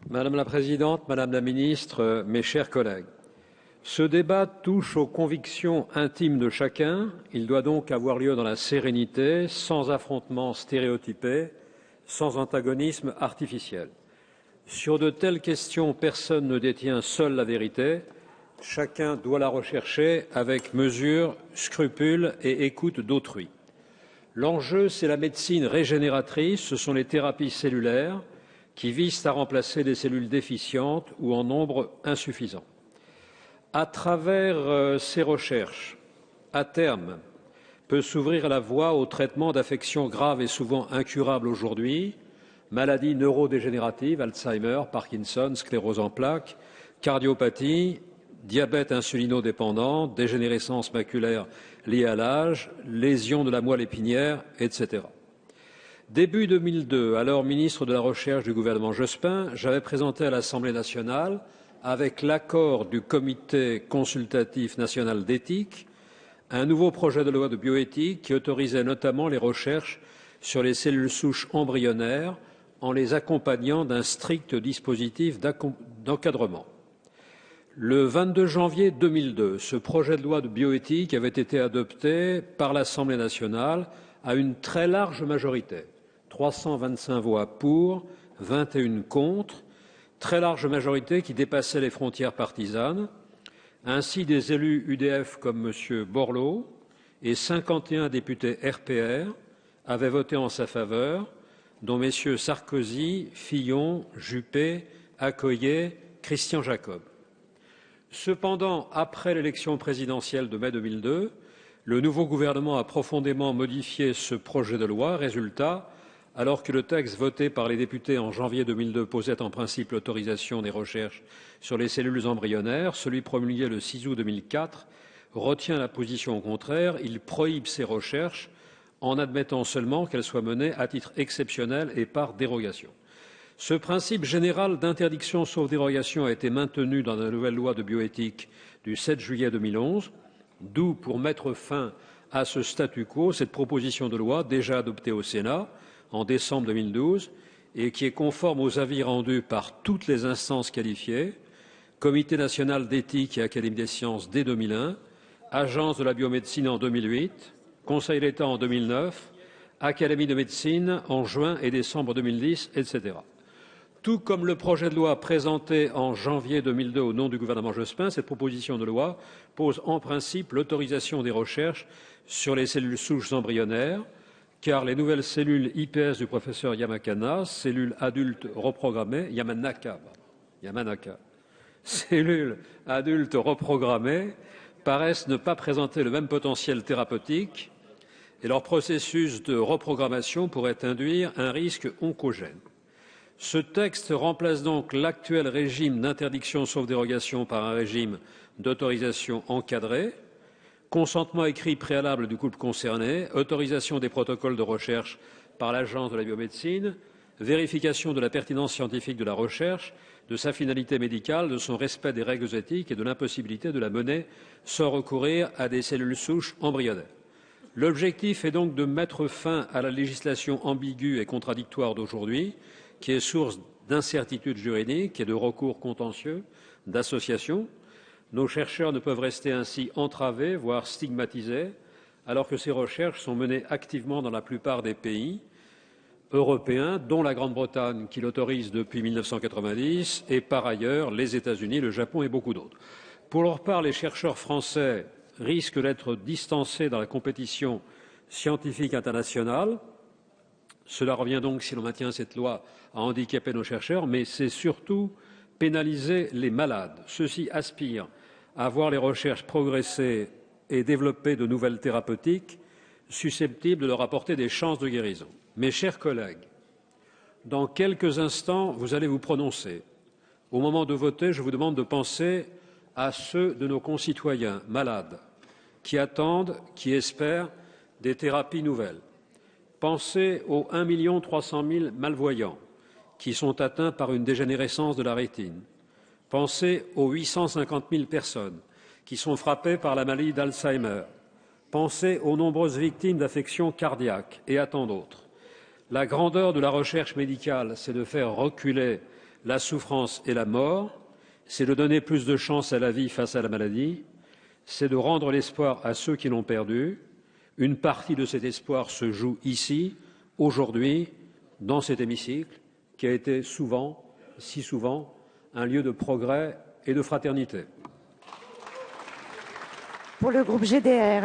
Madame la Présidente, Madame la Ministre, mes chers collègues, ce débat touche aux convictions intimes de chacun. Il doit donc avoir lieu dans la sérénité, sans affrontement stéréotypé, sans antagonisme artificiel. Sur de telles questions, personne ne détient seul la vérité. Chacun doit la rechercher avec mesure, scrupule et écoute d'autrui. L'enjeu, c'est la médecine régénératrice, ce sont les thérapies cellulaires qui visent à remplacer des cellules déficientes ou en nombre insuffisant. À travers ces recherches, à terme, peut s'ouvrir la voie au traitement d'affections graves et souvent incurables aujourd'hui, maladies neurodégénératives, Alzheimer, Parkinson, sclérose en plaques, cardiopathie, diabète insulinodépendant, dégénérescence maculaire liée à l'âge, lésions de la moelle épinière, etc. Début 2002, alors ministre de la Recherche du gouvernement Jospin, j'avais présenté à l'Assemblée nationale, avec l'accord du Comité consultatif national d'éthique, un nouveau projet de loi de bioéthique qui autorisait notamment les recherches sur les cellules souches embryonnaires en les accompagnant d'un strict dispositif d'encadrement. Le 22 janvier 2002, ce projet de loi de bioéthique avait été adopté par l'Assemblée nationale à une très large majorité, 325 voix pour, 21 contre, très large majorité qui dépassait les frontières partisanes. Ainsi, des élus UDF comme M. Borloo et 51 députés RPR avaient voté en sa faveur, dont MM. Sarkozy, Fillon, Juppé, Accoyer, Christian Jacob. Cependant, après l'élection présidentielle de mai 2002, le nouveau gouvernement a profondément modifié ce projet de loi. Résultat, alors que le texte voté par les députés en janvier 2002 posait en principe l'autorisation des recherches sur les cellules embryonnaires, celui promulgué le 6 août 2004 retient la position contraire. Il prohibe ces recherches en admettant seulement qu'elles soient menées à titre exceptionnel et par dérogation. Ce principe général d'interdiction sauf dérogation a été maintenu dans la nouvelle loi de bioéthique du 7 juillet 2011, d'où, pour mettre fin à ce statu quo, cette proposition de loi déjà adoptée au Sénat en décembre 2012 et qui est conforme aux avis rendus par toutes les instances qualifiées, Comité national d'éthique et Académie des sciences dès 2001, Agence de la biomédecine en 2008, Conseil d'État en 2009, Académie de médecine en juin et décembre 2010, etc. Tout comme le projet de loi présenté en janvier 2002 au nom du gouvernement Jospin, cette proposition de loi pose en principe l'autorisation des recherches sur les cellules souches embryonnaires, car les nouvelles cellules iPS du professeur Yamanaka, cellules adultes reprogrammées, cellules adultes reprogrammées, paraissent ne pas présenter le même potentiel thérapeutique et leur processus de reprogrammation pourrait induire un risque oncogène. Ce texte remplace donc l'actuel régime d'interdiction sauf dérogation par un régime d'autorisation encadrée, consentement écrit préalable du couple concerné, autorisation des protocoles de recherche par l'Agence de la biomédecine, vérification de la pertinence scientifique de la recherche, de sa finalité médicale, de son respect des règles éthiques et de l'impossibilité de la mener sans recourir à des cellules souches embryonnaires. L'objectif est donc de mettre fin à la législation ambiguë et contradictoire d'aujourd'hui, qui est source d'incertitudes juridiques et de recours contentieux, d'associations. Nos chercheurs ne peuvent rester ainsi entravés, voire stigmatisés, alors que ces recherches sont menées activement dans la plupart des pays européens, dont la Grande-Bretagne, qui l'autorise depuis 1990, et par ailleurs les États-Unis, le Japon et beaucoup d'autres. Pour leur part, les chercheurs français risquent d'être distancés dans la compétition scientifique internationale. Cela revient donc, si l'on maintient cette loi, à handicaper nos chercheurs, mais c'est surtout pénaliser les malades. Ceux-ci aspirent à voir les recherches progresser et développer de nouvelles thérapeutiques susceptibles de leur apporter des chances de guérison. Mes chers collègues, dans quelques instants, vous allez vous prononcer. Au moment de voter, je vous demande de penser à ceux de nos concitoyens malades qui attendent, qui espèrent des thérapies nouvelles. Pensez aux 1 300 000 malvoyants qui sont atteints par une dégénérescence de la rétine. Pensez aux 850 000 personnes qui sont frappées par la maladie d'Alzheimer. Pensez aux nombreuses victimes d'affections cardiaques et à tant d'autres. La grandeur de la recherche médicale, c'est de faire reculer la souffrance et la mort, c'est de donner plus de chance à la vie face à la maladie, c'est de rendre l'espoir à ceux qui l'ont perdu. Une partie de cet espoir se joue ici, aujourd'hui, dans cet hémicycle, qui a été souvent, si souvent, un lieu de progrès et de fraternité. Pour le groupe GDR,